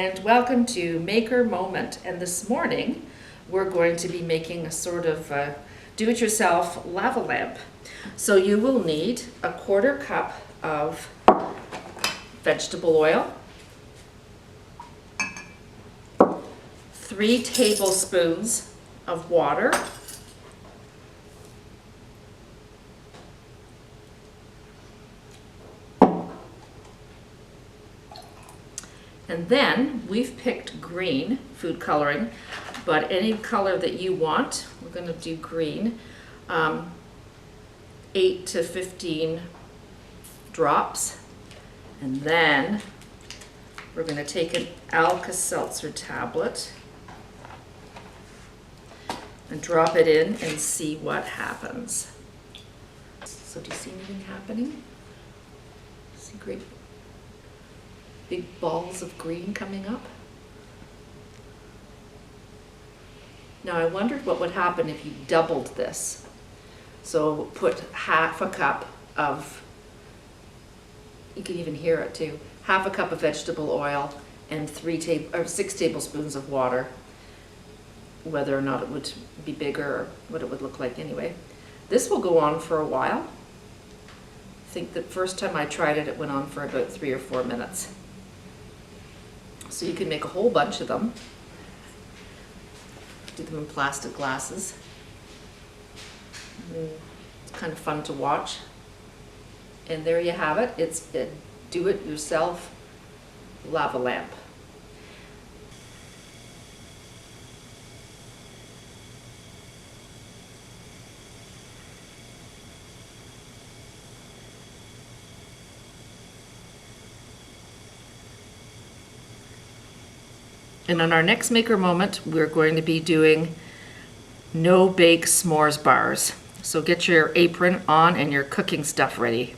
and welcome to Maker Moment. And this morning we're going to be making a sort of do-it-yourself lava lamp. So you will need a 1/4 cup of vegetable oil, 3 tablespoons of water, and then we've picked green food coloring, but any color that you want. We're going to do green, 8 to 15 drops, and then we're going to take an Alka-Seltzer tablet and drop it in and see what happens. So do you see anything happening? See great big balls of green coming up? Now I wondered what would happen if you doubled this. So put 1/2 cup of, you can even hear it too, 1/2 cup of vegetable oil and 6 tablespoons of water. Whether or not it would be bigger or what it would look like anyway. This will go on for a while. I think the first time I tried it, it went on for about 3 or 4 minutes. So you can make a whole bunch of them. Do them in plastic glasses. It's kind of fun to watch. And there you have it. It's a do-it-yourself lava lamp. And on our next Maker Moment, we're going to be doing no-bake s'mores bars. So get your apron on and your cooking stuff ready.